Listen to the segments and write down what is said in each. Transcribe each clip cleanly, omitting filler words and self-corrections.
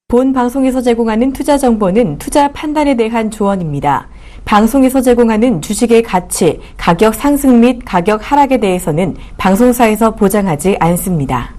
본 방송에서 제공하는 투자 정보는 투자 판단에 대한 조언입니다. 방송에서 제공하는 주식의 가치, 가격 상승 및 가격 하락에 대해서는 방송사에서 보장하지 않습니다.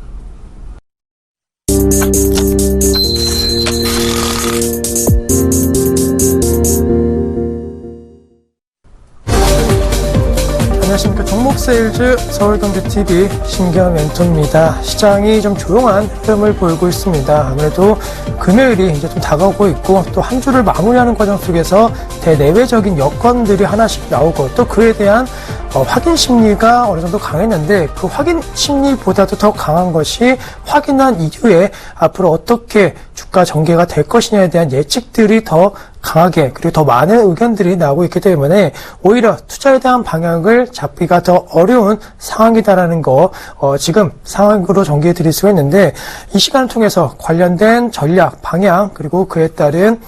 안녕하십니까. 종목세일즈 서울경제TV 신기한 멘토입니다. 시장이 좀 조용한 흐름을 보이고 있습니다. 아무래도 금요일이 이제 좀 다가오고 있고 또 한 주를 마무리하는 과정 속에서 대내외적인 여건들이 하나씩 나오고 또 그에 대한 확인 심리가 어느 정도 강했는데 그 확인 심리보다도 더 강한 것이 확인한 이후에 앞으로 어떻게 주가 전개가 될 것이냐에 대한 예측들이 더 강하게 그리고 더 많은 의견들이 나오고 있기 때문에 오히려 투자에 대한 방향을 잡기가 더 어려운 상황이다라는 거 지금 상황으로 전개해 드릴 수가 있는데 이 시간을 통해서 관련된 전략, 방향 그리고 그에 따른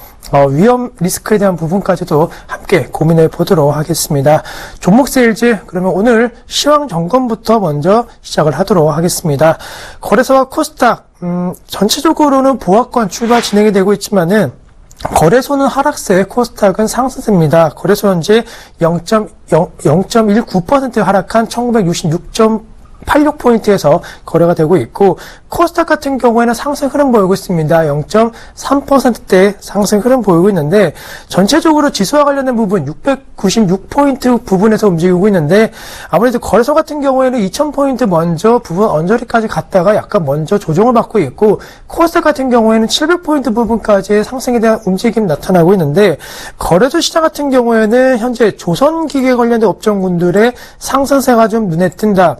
위험 리스크에 대한 부분까지도 함께 고민해 보도록 하겠습니다. 종목 세일즈 그러면 오늘 시황 점검부터 먼저 시작을 하도록 하겠습니다. 거래소와 코스닥 전체적으로는 보합권 출발 진행이 되고 있지만은 거래소는 하락세, 코스닥은 상승세입니다. 거래소 현재 0.19% 하락한 1966.86포인트에서 거래가 되고 있고 코스닥 같은 경우에는 상승 흐름 보이고 있습니다. 0.3%대 상승 흐름 보이고 있는데 전체적으로 지수와 관련된 부분 696포인트 부분에서 움직이고 있는데 아무래도 거래소 같은 경우에는 2000포인트 먼저 부분 언저리까지 갔다가 약간 먼저 조정을 받고 있고 코스닥 같은 경우에는 700포인트 부분까지의 상승에 대한 움직임이 나타나고 있는데 거래소 시장 같은 경우에는 현재 조선기계 관련된 업종군들의 상승세가 좀 눈에 띈다.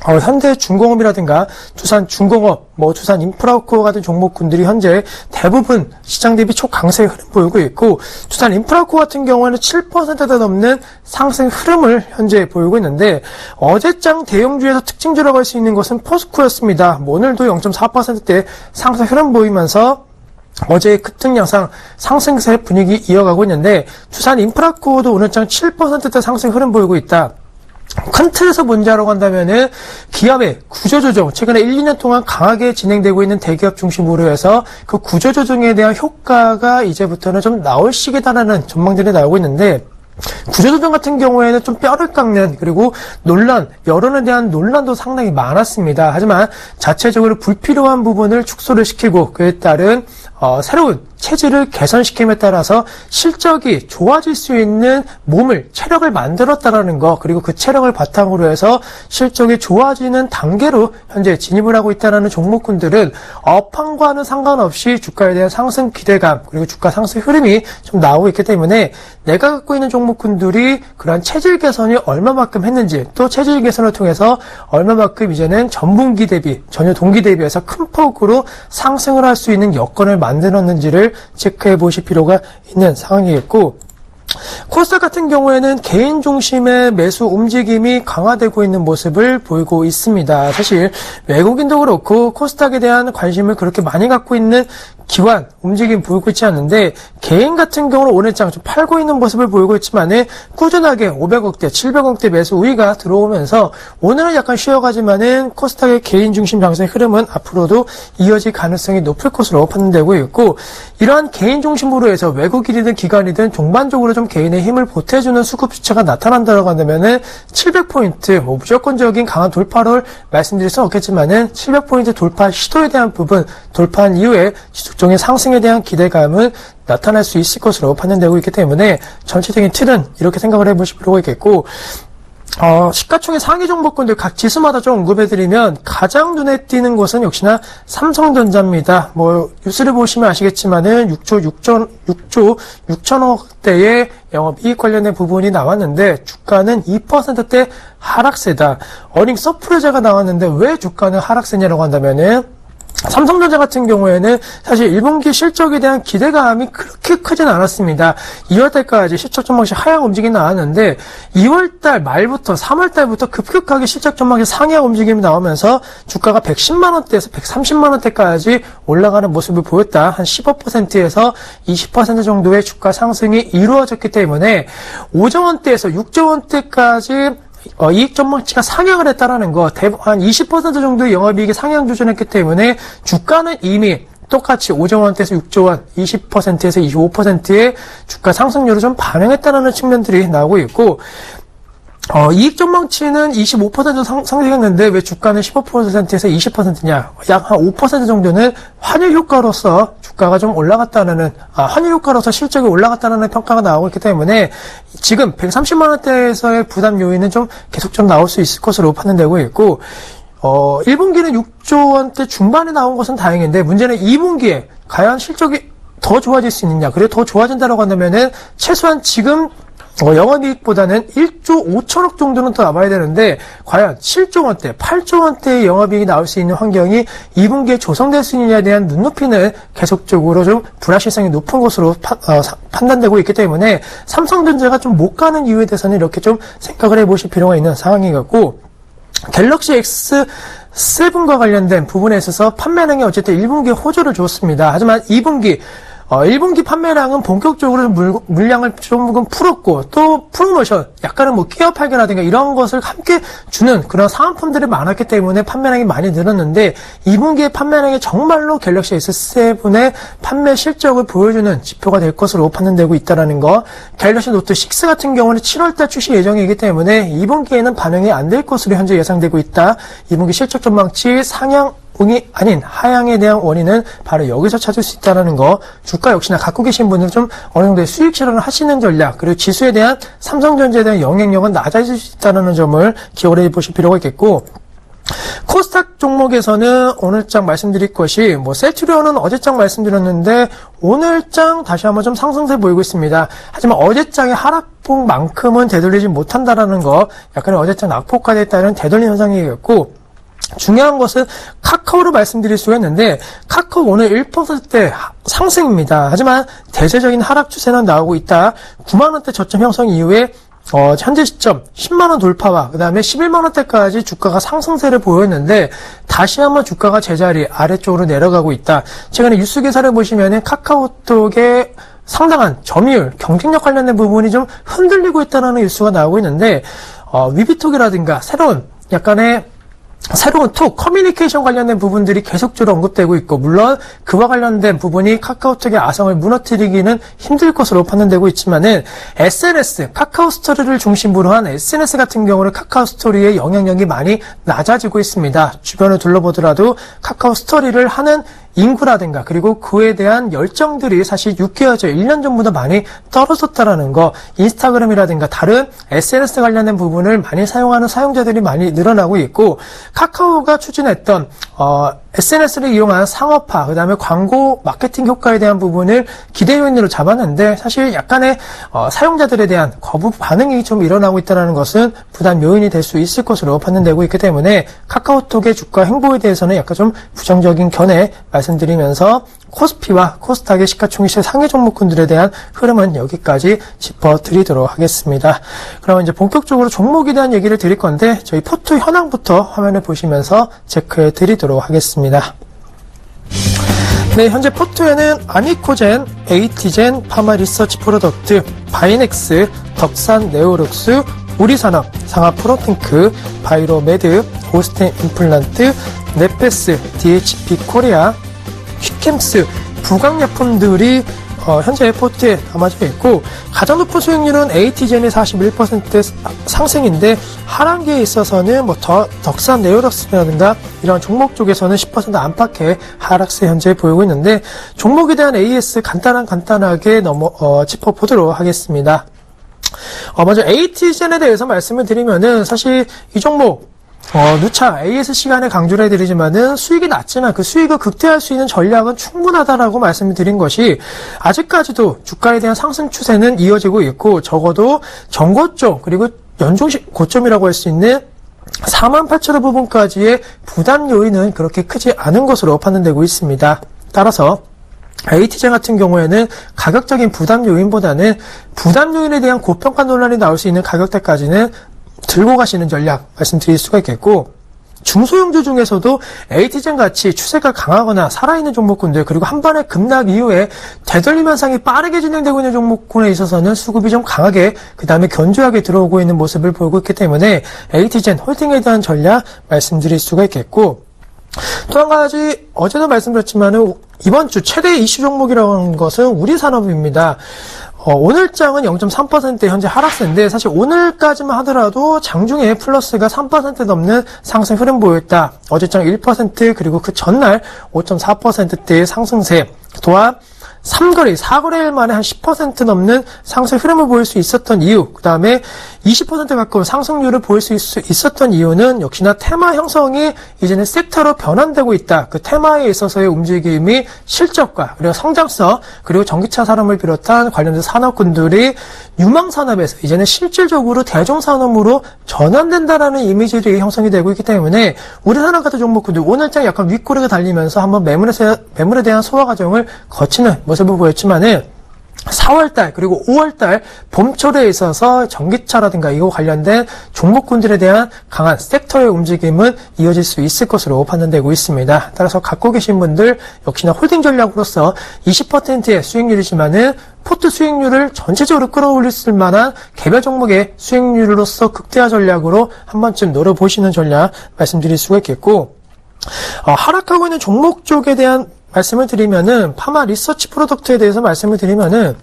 현대중공업이라든가 두산중공업, 두산인프라코어 같은 종목군들이 현재 대부분 시장 대비 초강세 흐름 보이고 있고 두산인프라코어 같은 경우에는 7%가 넘는 상승 흐름을 현재 보이고 있는데 어제장 대형주에서 특징주라고 할 수 있는 것은 포스코였습니다. 오늘도 0.4%대 상승 흐름 보이면서 어제의 급등 양상 상승세 분위기 이어가고 있는데 두산인프라코어도 오늘장 7%대 상승 흐름 보이고 있다. 큰 틀에서 문제라고 한다면은 기업의 구조조정, 최근에 1, 2년 동안 강하게 진행되고 있는 대기업 중심으로 해서 그 구조조정에 대한 효과가 이제부터는 좀 나올 시기다라는 전망들이 나오고 있는데 구조조정 같은 경우에는 좀 뼈를 깎는 그리고 여론에 대한 논란도 상당히 많았습니다. 하지만 자체적으로 불필요한 부분을 축소를 시키고 그에 따른 새로운 체질을 개선시킴에 따라서 실적이 좋아질 수 있는 체력을 만들었다라는 거 그리고 그 체력을 바탕으로 해서 실적이 좋아지는 단계로 현재 진입을 하고 있다는 종목군들은 업황과는 상관없이 주가에 대한 상승 기대감 그리고 주가 상승 흐름이 좀 나오고 있기 때문에 내가 갖고 있는 종목군들이 그러한 체질 개선이 얼마만큼 했는지 또 체질 개선을 통해서 얼마만큼 이제는 전분기 대비 전년 동기 대비해서 큰 폭으로 상승을 할 수 있는 여건을 만들었는지를 체크해 보실 필요가 있는 상황이겠고 코스닥 같은 경우에는 개인 중심의 매수 움직임이 강화되고 있는 모습을 보이고 있습니다. 사실 외국인도 그렇고 코스닥에 대한 관심을 그렇게 많이 갖고 있는 기관 움직임 보이고 있지 않는데 개인 같은 경우는 오늘장 좀 팔고 있는 모습을 보이고 있지만은 꾸준하게 500억대, 700억대 매수 우위가 들어오면서 오늘은 약간 쉬어가지만은 코스닥의 개인 중심 장세의 흐름은 앞으로도 이어질 가능성이 높을 것으로 판단되고 있고 이러한 개인 중심으로 해서 외국인이든 기관이든 종반적으로 좀 개인의 힘을 보태주는 수급 주체가 나타난다고 한다면은 700포인트 무조건적인 강한 돌파를 말씀드릴 수는 없겠지만은 700포인트 돌파 시도에 대한 부분 돌파한 이후에 지속적인 상승에 대한 기대감은 나타날 수 있을 것으로 판단되고 있기 때문에 전체적인 틀은 이렇게 생각을 해보실 필요가 있겠고 시가총액 상위 종목군들 각 지수마다 좀 언급해드리면 가장 눈에 띄는 것은 역시나 삼성전자입니다. 뉴스를 보시면 아시겠지만은 6조 6천억대의 영업이익 관련된 부분이 나왔는데 주가는 2%대 하락세다. 어닝 서프라이즈가 나왔는데 왜 주가는 하락세냐라고 한다면은 삼성전자 같은 경우에는 사실 1분기 실적에 대한 기대감이 그렇게 크진 않았습니다. 2월달까지 실적 전망시 하향 움직임이 나왔는데 2월달 말부터 3월달부터 급격하게 실적 전망시 상향 움직임이 나오면서 주가가 110만원대에서 130만원대까지 올라가는 모습을 보였다. 한 15%에서 20% 정도의 주가 상승이 이루어졌기 때문에 5조 원대에서 6조 원대까지 이익 전망치가 상향을 했다라는 거, 한 20% 정도의 영업이익이 상향 조정했기 때문에 주가는 이미 똑같이 5조 원대에서 6조 원, 20%에서 25%의 주가 상승률을 좀 반영했다는 측면들이 나오고 있고, 이익 전망치는 25% 상승했는데 왜 주가는 15%에서 20%냐? 약 한 5% 정도는 환율 효과로서 주가가 좀 올라갔다는, 환율 효과로서 실적이 올라갔다는 평가가 나오고 있기 때문에 지금 130만 원대에서의 부담 요인은 좀 계속 좀 나올 수 있을 것으로 판단되고 있고, 1분기는 6조 원대 중반에 나온 것은 다행인데 문제는 2분기에 과연 실적이 더 좋아질 수 있느냐? 그리고 더 좋아진다고 한다면은 최소한 지금 영업이익보다는 1조 5천억 정도는 더 남아야 되는데 과연 7조 원대, 8조 원대의 영업이익이 나올 수 있는 환경이 2분기에 조성될 수 있느냐에 대한 눈높이는 계속적으로 좀 불확실성이 높은 것으로 판단되고 있기 때문에 삼성전자가 좀 못 가는 이유에 대해서는 이렇게 좀 생각을 해보실 필요가 있는 상황이겠고, 갤럭시 X7과 관련된 부분에 있어서 판매량이 어쨌든 1분기에 호조를 주었습니다. 하지만 2분기 1분기 판매량은 본격적으로 물량을 조금 풀었고, 또 프로모션, 약간은 뭐 끼어 팔기라든가 이런 것을 함께 주는 그런 사은품들이 많았기 때문에 판매량이 많이 늘었는데, 2분기의 판매량이 정말로 갤럭시 S7의 판매 실적을 보여주는 지표가 될 것으로 판단되고 있다는 거. 갤럭시 노트 6 같은 경우는 7월달 출시 예정이기 때문에 2분기에는 반영이 안 될 것으로 현재 예상되고 있다. 2분기 실적 전망치 상향 이 아닌 하향에 대한 원인은 바로 여기서 찾을 수 있다는 거. 주가 역시나 갖고 계신 분들은 좀 어느 정도의 수익 실현을 하시는 전략, 그리고 지수에 대한 삼성전자에 대한 영향력은 낮아질 수 있다는 점을 기억을 해보실 필요가 있겠고, 코스닥 종목에서는 오늘장 말씀드릴 것이, 셀트리온은 어제장 말씀드렸는데 오늘장 다시 한번 좀 상승세 보이고 있습니다. 하지만 어제장의 하락폭만큼은 되돌리지 못한다라는 거, 약간의 어제장 낙폭까지 따른 되돌림 현상이겠고, 중요한 것은 카카오로 말씀드릴 수가 있는데, 카카오 오늘 1%대 상승입니다. 하지만 대세적인 하락 추세는 나오고 있다. 9만원대 저점 형성 이후에 현재 시점 10만원 돌파와 그 다음에 11만원대까지 주가가 상승세를 보였는데 다시 한번 주가가 제자리 아래쪽으로 내려가고 있다. 최근에 뉴스 기사를 보시면은 카카오톡의 상당한 점유율, 경쟁력 관련된 부분이 좀 흔들리고 있다는 뉴스가 나오고 있는데, 위비톡이라든가 새로운 톡, 커뮤니케이션 관련된 부분들이 계속적으로 언급되고 있고, 물론 그와 관련된 부분이 카카오톡의 아성을 무너뜨리기는 힘들 것으로 판단되고 있지만은, SNS, 카카오 스토리를 중심으로 한 SNS 같은 경우는 카카오 스토리의 영향력이 많이 낮아지고 있습니다. 주변을 둘러보더라도 카카오 스토리를 하는 인구라든가 그리고 그에 대한 열정들이 사실 6개월 전, 1년 전보다 많이 떨어졌다라는 거, 인스타그램이라든가 다른 SNS 관련된 부분을 많이 사용하는 사용자들이 많이 늘어나고 있고, 카카오가 추진했던 SNS를 이용한 상업화, 그 다음에 광고 마케팅 효과에 대한 부분을 기대 요인으로 잡았는데 사실 약간의 사용자들에 대한 거부 반응이 좀 일어나고 있다는 것은 부담 요인이 될 수 있을 것으로 판단되고 있기 때문에 카카오톡의 주가 행보에 대해서는 약간 좀 부정적인 견해 말씀드리면서 코스피와 코스닥의 시가총액 상해 종목군들에 대한 흐름은 여기까지 짚어드리도록 하겠습니다. 그럼 이제 본격적으로 종목에 대한 얘기를 드릴 건데 저희 포트 현황부터 화면을 보시면서 체크해 드리도록 하겠습니다. 네, 현재 포트에는 아미코젠, 에이티젠, 파마리서치 프로덕트, 바이넥스, 덕산 네오룩스, 우리산업, 상하프로탱크, 바이로메드, 오스템 임플란트, 네페스, DHP 코리아, 휘캠스, 부강약품들이 현재 포트에 담아져 있고, 가장 높은 수익률은 에이티젠의 41% 상승인데 하락기에 있어서는 덕산 네오럭스라든가 이런 종목 쪽에서는 10% 안팎의 하락세 현재 보이고 있는데, 종목에 대한 AS 간단하게 짚어보도록 하겠습니다. 먼저 에이티젠에 대해서 말씀을 드리면은 사실 이 종목 누차 AS 시간에 강조를 해드리지만은 수익이 낮지만 그 수익을 극대화할 수 있는 전략은 충분하다라고 말씀을 드린 것이, 아직까지도 주가에 대한 상승 추세는 이어지고 있고, 적어도 전고점 그리고 연중식 고점이라고 할 수 있는 48,000원 부분까지의 부담 요인은 그렇게 크지 않은 것으로 판단되고 있습니다. 따라서 에이티젠 같은 경우에는 가격적인 부담 요인보다는 부담 요인에 대한 고평가 논란이 나올 수 있는 가격대까지는 들고 가시는 전략 말씀드릴 수가 있겠고, 중소형주 중에서도 에이티젠 같이 추세가 강하거나 살아있는 종목군들, 그리고 한번의 급락 이후에 되돌림 현상이 빠르게 진행되고 있는 종목군에 있어서는 수급이 좀 강하게 그 다음에 견조하게 들어오고 있는 모습을 보이고 있기 때문에 에이티젠 홀딩에 대한 전략 말씀드릴 수가 있겠고, 또 한 가지 어제도 말씀드렸지만은 이번 주 최대 이슈 종목이라고 하는 것은 우리 산업입니다. 오늘장은 0.3% 현재 하락세인데 사실 오늘까지만 하더라도 장중에 플러스가 3% 넘는 상승 흐름 보였다. 어제장 1% 그리고 그 전날 5.4%대의 상승세. 또한 3거래, 4거래일 만에 한 10% 넘는 상승 흐름을 보일 수 있었던 이유, 그 다음에 20% 가까운 상승률을 보일 수 있었던 이유는 역시나 테마 형성이 이제는 섹터로 변환되고 있다. 그 테마에 있어서의 움직임이 실적과 그리고 성장성, 그리고 전기차 산업을 비롯한 관련된 산업군들이 유망산업에서 이제는 실질적으로 대종산업으로 전환된다라는 이미지들이 형성이 되고 있기 때문에 우리 산업 같은 종목군들 오늘장 약간 윗꼬리가 달리면서 한번 매물에 대한 소화 과정을 거치는 모습을 보였지만은 4월달 그리고 5월달 봄철에 있어서 전기차라든가 이거 관련된 종목군들에 대한 강한 섹터의 움직임은 이어질 수 있을 것으로 판단되고 있습니다. 따라서 갖고 계신 분들 역시나 홀딩 전략으로서 20%의 수익률이지만은 포트 수익률을 전체적으로 끌어올릴 만한 개별 종목의 수익률로서 극대화 전략으로 한 번쯤 노려보시는 전략 말씀드릴 수가 있겠고, 하락하고 있는 종목 쪽에 대한 말씀을 드리면은 파마 리서치 프로덕트에 대해서 말씀을 드리면은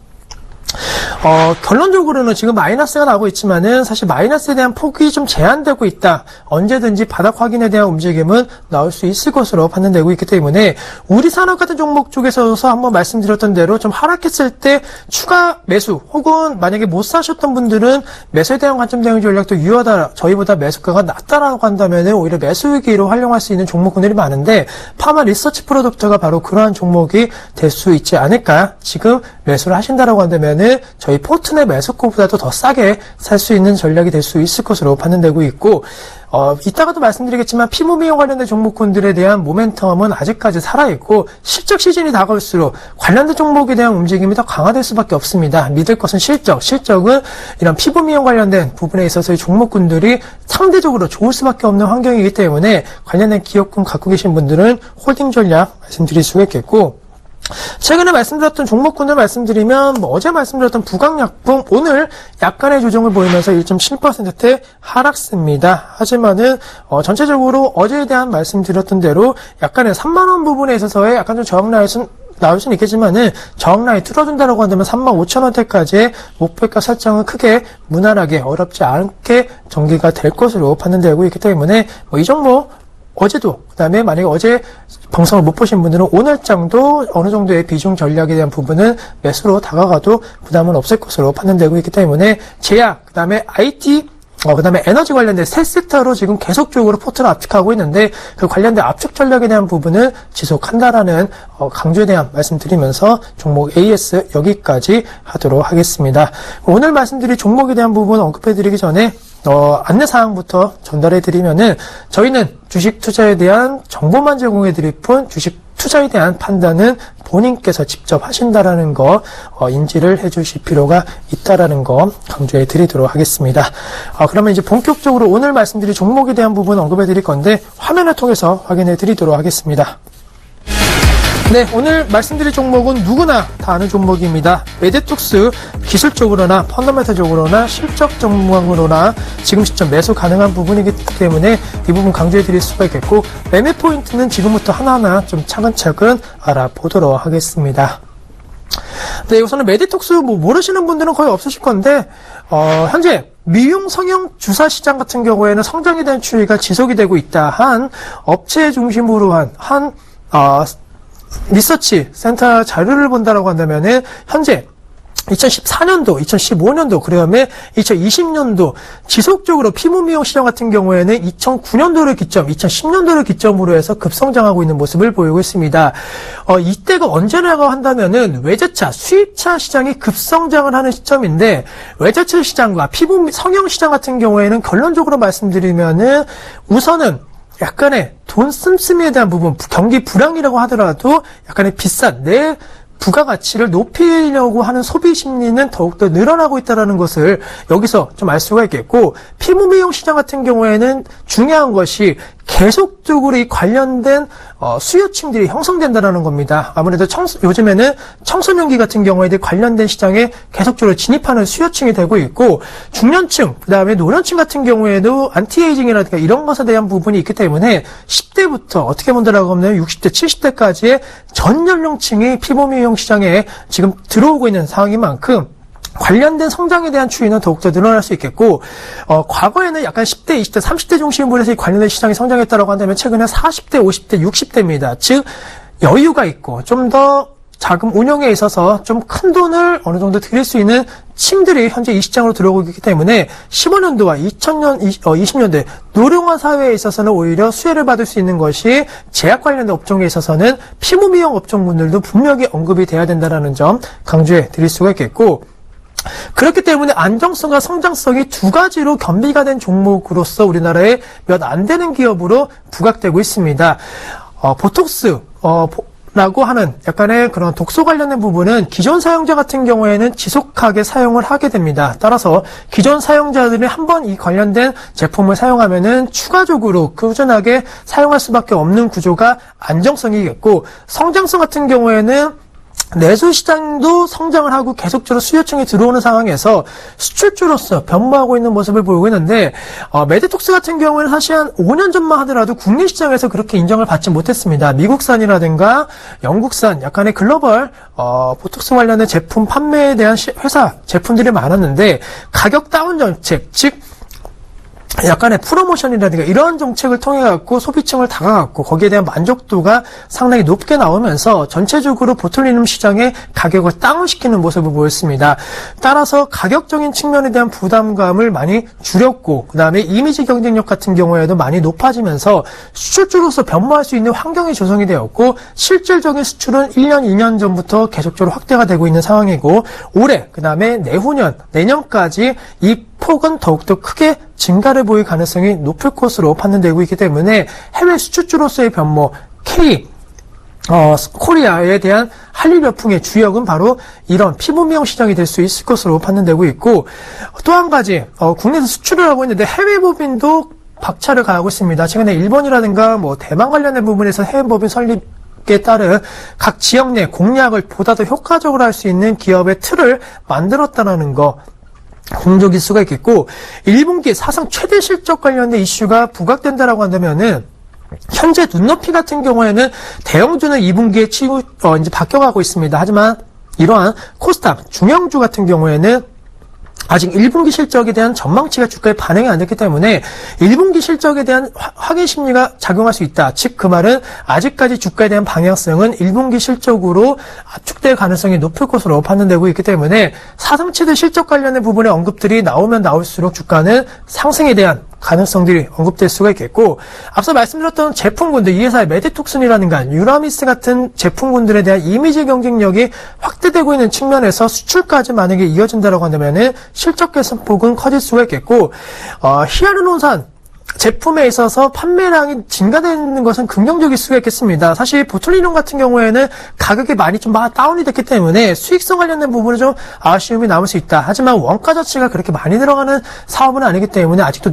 결론적으로는 지금 마이너스가 나고 있지만은 사실 마이너스에 대한 폭이 좀 제한되고 있다. 언제든지 바닥 확인에 대한 움직임은 나올 수 있을 것으로 판단되고 있기 때문에 우리 산업 같은 종목 쪽에서 한번 말씀드렸던 대로 좀 하락했을 때 추가 매수 혹은 만약에 못 사셨던 분들은 매수에 대한 관점 대응 전략도 유효하다. 저희보다 매수가가 낮다라고 한다면은 오히려 매수 위기로 활용할 수 있는 종목군들이 많은데 파마 리서치 프로덕트가 바로 그러한 종목이 될 수 있지 않을까. 지금 매수를 하신다라고 한다면은 저희 포트 내 매수가보다도 더 싸게 살 수 있는 전략이 될 수 있을 것으로 판단되고 있고, 이따가도 말씀드리겠지만 피부미용 관련된 종목군들에 대한 모멘텀은 아직까지 살아있고 실적 시즌이 다가올수록 관련된 종목에 대한 움직임이 더 강화될 수밖에 없습니다. 믿을 것은 실적은 이런 피부미용 관련된 부분에 있어서의 종목군들이 상대적으로 좋을 수밖에 없는 환경이기 때문에 관련된 기업군 갖고 계신 분들은 홀딩 전략 말씀드릴 수가 있겠고, 최근에 말씀드렸던 종목군을 말씀드리면 어제 말씀드렸던 부강약품 오늘 약간의 조정을 보이면서 1.7%대 하락세입니다. 하지만은 전체적으로 어제에 대한 말씀드렸던 대로 약간의 3만원 부분에 있어서의 약간 좀 저항 라인은 나올 수는 있겠지만은 저항 라인 뚫어준다라고 한다면 35,000원대까지의 목표가 설정은 크게 무난하게 어렵지 않게 전개가 될 것으로 판단되고 있기 때문에 이 종목 어제도, 그 다음에 만약에 어제 방송을 못 보신 분들은 오늘장도 어느 정도의 비중 전략에 대한 부분은 매수로 다가가도 부담은 없을 것으로 판단되고 있기 때문에 제약, 그 다음에 IT, 그 다음에 에너지 관련된 세 섹터로 지금 계속적으로 포트를 압축하고 있는데 그 관련된 압축 전략에 대한 부분은 지속한다라는 강조에 대한 말씀드리면서 종목 AS 여기까지 하도록 하겠습니다. 오늘 말씀드릴 종목에 대한 부분 언급해드리기 전에 안내사항부터 전달해드리면은 저희는 주식 투자에 대한 정보만 제공해드릴 뿐 주식 투자에 대한 판단은 본인께서 직접 하신다라는 거 인지를 해주실 필요가 있다라는 거 강조해드리도록 하겠습니다. 그러면 이제 본격적으로 오늘 말씀드릴 종목에 대한 부분 언급해드릴 건데 화면을 통해서 확인해드리도록 하겠습니다. 네, 오늘 말씀드릴 종목은 누구나 다 아는 종목입니다. 메디톡스 기술적으로나 펀더멘탈적으로나 실적 전망으로나 지금 시점 매수 가능한 부분이기 때문에 이 부분 강조해 드릴 수가 있겠고, 매매 포인트는 지금부터 하나하나 좀 차근차근 알아보도록 하겠습니다. 네, 우선은 메디톡스 모르시는 분들은 거의 없으실 건데 현재 미용 성형 주사 시장 같은 경우에는 성장에 대한 추이가 지속이 되고 있다 한 업체 중심으로 한 리서치 센터 자료를 본다라고 한다면은 현재 2014년도, 2015년도, 그다음에 2020년도 지속적으로 피부 미용 시장 같은 경우에는 2009년도를 기점, 2010년도를 기점으로 해서 급성장하고 있는 모습을 보이고 있습니다. 이때가 언제라고 한다면은 외제차, 수입차 시장이 급성장을 하는 시점인데 외제차 시장과 피부 성형 시장 같은 경우에는 결론적으로 말씀드리면은 우선은 약간의 돈 씀씀이에 대한 부분, 경기 불황이라고 하더라도 약간의 비싼 내 부가가치를 높이려고 하는 소비 심리는 더욱더 늘어나고 있다는 것을 여기서 좀 알 수가 있겠고, 피부 미용 시장 같은 경우에는 중요한 것이 계속적으로 이 관련된 수요층들이 형성된다는 겁니다. 아무래도 요즘에는 청소년기 같은 경우에도 관련된 시장에 계속적으로 진입하는 수요층이 되고 있고, 중년층, 그 다음에 노년층 같은 경우에도 안티에이징이라든가 이런 것에 대한 부분이 있기 때문에 10대부터 어떻게 본다라고 하면 60대, 70대까지의 전 연령층이 피부 미용 시장에 지금 들어오고 있는 상황인 만큼 관련된 성장에 대한 추이는 더욱더 늘어날 수 있겠고, 과거에는 약간 10대, 20대, 30대 중심으로 해서 이 관련된 시장이 성장했다고 한다면 최근에 40대, 50대, 60대입니다. 즉, 여유가 있고 좀 더 자금 운용에 있어서 좀 큰 돈을 어느 정도 들일 수 있는 층들이 현재 이 시장으로 들어오고 있기 때문에 15년도와 2020년대 노령화 사회에 있어서는 오히려 수혜를 받을 수 있는 것이 제약 관련된 업종에 있어서는 피부 미용 업종분들도 분명히 언급이 돼야 된다는 점 강조해 드릴 수가 있겠고, 그렇기 때문에 안정성과 성장성이 두 가지로 겸비가 된 종목으로서 우리나라에 몇 안 되는 기업으로 부각되고 있습니다. 보톡스, 라고 하는 약간의 그런 독소 관련된 부분은 기존 사용자 같은 경우에는 지속하게 사용을 하게 됩니다. 따라서 기존 사용자들이 한번 이 관련된 제품을 사용하면은 추가적으로 꾸준하게 사용할 수밖에 없는 구조가 안정성이겠고, 성장성 같은 경우에는 내수 시장도 성장을 하고 계속적으로 수요층이 들어오는 상황에서 수출주로서 변모하고 있는 모습을 보이고 있는데, 메디톡스 같은 경우에는 사실 한 5년 전만 하더라도 국내 시장에서 그렇게 인정을 받지 못했습니다. 미국산이라든가 영국산 약간의 글로벌 보톡스 관련된 제품 판매에 대한 회사 제품들이 많았는데, 가격 다운 정책, 즉 약간의 프로모션이라든가 이러한 정책을 통해 갖고 소비층을 다가갔고 거기에 대한 만족도가 상당히 높게 나오면서 전체적으로 보툴리눔 시장의 가격을 다운시키는 모습을 보였습니다. 따라서 가격적인 측면에 대한 부담감을 많이 줄였고, 그 다음에 이미지 경쟁력 같은 경우에도 많이 높아지면서 수출주로서 변모할 수 있는 환경이 조성이 되었고, 실질적인 수출은 1년, 2년 전부터 계속적으로 확대가 되고 있는 상황이고, 올해, 그 다음에 내후년, 내년까지 이 폭은 더욱더 크게 증가를 보일 가능성이 높을 것으로 판단되고 있기 때문에 해외 수출주로서의 변모, 코리아에 대한 한일 열풍의 주역은 바로 이런 피부 미용 시장이 될 수 있을 것으로 판단되고 있고, 또 한 가지, 국내에서 수출을 하고 있는데 해외 법인도 박차를 가하고 있습니다. 최근에 일본이라든가 대만 관련된 부분에서 해외 법인 설립에 따른 각 지역 내 공략을 보다 더 효과적으로 할 수 있는 기업의 틀을 만들었다는 거, 공적일 수가 있겠고, 1분기 사상 최대 실적 관련된 이슈가 부각된다라고 한다면은, 현재 눈높이 같은 경우에는 대형주는 2분기에 이제 바뀌어가고 있습니다. 하지만 이러한 코스닥 중형주 같은 경우에는 아직 1분기 실적에 대한 전망치가 주가에 반영이 안 됐기 때문에 1분기 실적에 대한 확인 심리가 작용할 수 있다. 즉 그 말은 아직까지 주가에 대한 방향성은 1분기 실적으로 압축될 가능성이 높을 것으로 판단되고 있기 때문에 사상 최대 실적 관련된 부분의 언급들이 나오면 나올수록 주가는 상승에 대한 가능성들이 언급될 수가 있겠고, 앞서 말씀드렸던 제품군들, 이 회사의 메디톡슨이라든가 유라미스 같은 제품군들에 대한 이미지 경쟁력이 확대되고 있는 측면에서 수출까지 만약에 이어진다고 한다면은 실적 개선폭은 커질 수가 있겠고, 히아루론산 제품에 있어서 판매량이 증가되는 것은 긍정적일 수가 있겠습니다. 사실 보툴리눔 같은 경우에는 가격이 많이 좀 다운이 됐기 때문에 수익성 관련된 부분은 좀 아쉬움이 남을 수 있다. 하지만 원가 자체가 그렇게 많이 들어가는 사업은 아니기 때문에 아직도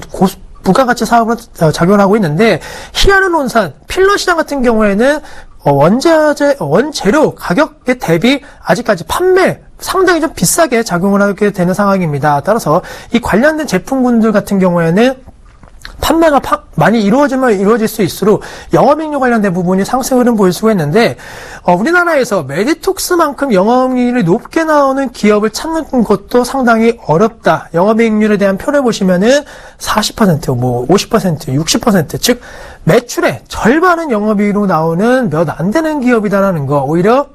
부가가치 사업으로 작용을 하고 있는데, 히아루론산 필러 시장 같은 경우에는 원재료 가격에 대비 아직까지 판매 상당히 좀 비싸게 작용을 하게 되는 상황입니다. 따라서 이 관련된 제품군들 같은 경우에는 판매가 많이 이루어지면 이루어질 수 있을수록 영업이익률 관련된 부분이 상승 흐름 보일 수가 있는데, 우리나라에서 메디톡스만큼 영업이익률이 높게 나오는 기업을 찾는 것도 상당히 어렵다. 영업이익률에 대한 표를 보시면은 40%, 50%, 60%, 즉 매출의 절반은 영업이익으로 나오는 몇 안 되는 기업이다라는 거, 오히려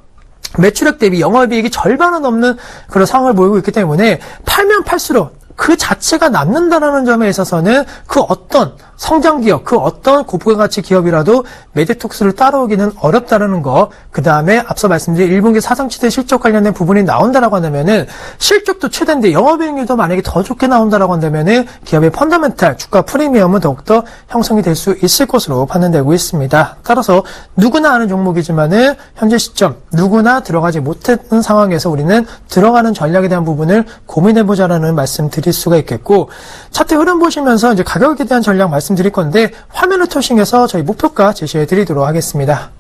매출액 대비 영업이익이 절반은 넘는 그런 상황을 보이고 있기 때문에 팔면 팔수록 그 자체가 남는다라는 점에 있어서는 그 어떤 성장 기업, 그 어떤 고부가가치 기업이라도 메디톡스를 따라오기는 어렵다라는 거, 그 다음에 앞서 말씀드린 1분기 사상치대 실적 관련된 부분이 나온다라고 한다면은 실적도 최대인데 영업이익률도 만약에 더 좋게 나온다라고 한다면은 기업의 펀더멘탈, 주가 프리미엄은 더욱더 형성이 될 수 있을 것으로 판단되고 있습니다. 따라서 누구나 아는 종목이지만은 현재 시점 누구나 들어가지 못했는 상황에서 우리는 들어가는 전략에 대한 부분을 고민해보자라는 말씀 드립니다. 느낄 수가 있겠고, 차트 흐름 보시면서 이제 가격에 대한 전략 말씀드릴 건데, 화면을 통해서 저희 목표가 제시해 드리도록 하겠습니다.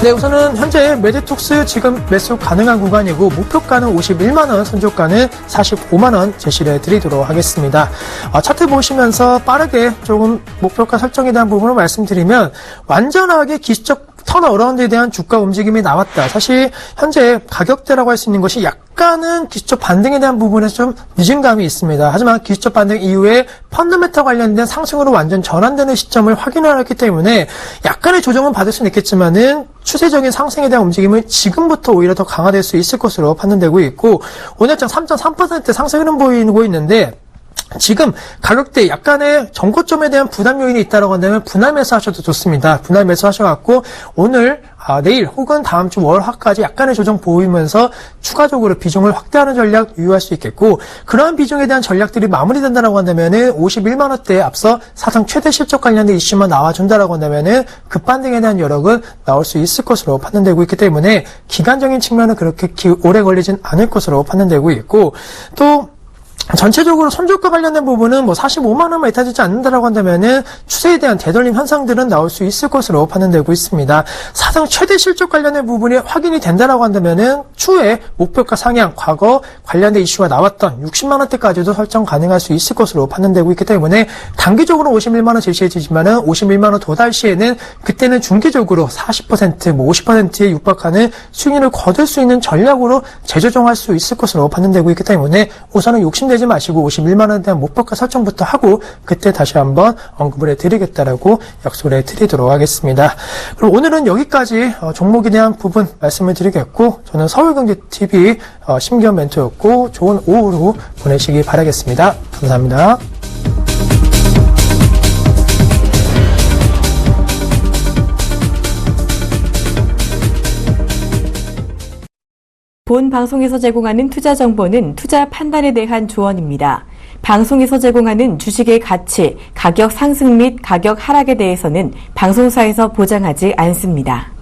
네, 우선은 현재 메디톡스 지금 매수 가능한 구간이고, 목표가는 51만원, 선저가는 45만원 제시를 해드리도록 하겠습니다. 차트 보시면서 빠르게 조금 목표가 설정에 대한 부분을 말씀드리면, 완전하게 기술적 턴어라운드에 대한 주가 움직임이 나왔다. 사실 현재 가격대라고 할 수 있는 것이 약간은 기술적 반등에 대한 부분에서 좀 늦은 감이 있습니다. 하지만 기술적 반등 이후에 펀더멘털 관련된 상승으로 완전 전환되는 시점을 확인을 했기 때문에 약간의 조정은 받을 수는 있겠지만은 추세적인 상승에 대한 움직임은 지금부터 오히려 더 강화될 수 있을 것으로 판단되고 있고, 오늘장 3.3% 상승 흐름 보이고 있는데, 지금 가격대 약간의 정고점에 대한 부담 요인이 있다고 한다면 분할 매수하셔도 좋습니다. 분할 매수하셔갖고 오늘, 내일 혹은 다음 주 월화까지 약간의 조정 보이면서 추가적으로 비중을 확대하는 전략 유효할 수 있겠고, 그러한 비중에 대한 전략들이 마무리된다고 한다면은 51만원대에 앞서 사상 최대 실적 관련된 이슈만 나와준다고 한다면은 급반등에 대한 여력은 나올 수 있을 것으로 판단되고 있기 때문에 기간적인 측면은 그렇게 오래 걸리진 않을 것으로 판단되고 있고, 또 전체적으로 손절가 관련된 부분은 45만원만 이탈되지 않는다라고 한다면은 추세에 대한 되돌림 현상들은 나올 수 있을 것으로 판단되고 있습니다. 사상 최대 실적 관련된 부분이 확인이 된다라고 한다면은 추후에 목표가 상향, 과거 관련된 이슈가 나왔던 60만원대까지도 설정 가능할 수 있을 것으로 판단되고 있기 때문에 단기적으로 51만원 제시해지지만은 51만원 도달 시에는 그때는 중기적으로 40%, 50%에 육박하는 수익률을 거둘 수 있는 전략으로 재조정할 수 있을 것으로 판단되고 있기 때문에 우선은 욕심내지 마시고 51만원에 대한 목표가 설정부터 하고 그때 다시 한번 언급을 해드리겠다라고 약속을 해드리도록 하겠습니다. 그럼 오늘은 여기까지 종목에 대한 부분 말씀을 드리겠고, 저는 서울경제TV 심기현 멘토였고 좋은 오후로 보내시기 바라겠습니다. 감사합니다. 본 방송에서 제공하는 투자 정보는 투자 판단에 대한 조언입니다. 방송에서 제공하는 주식의 가치, 가격 상승 및 가격 하락에 대해서는 방송사에서 보장하지 않습니다.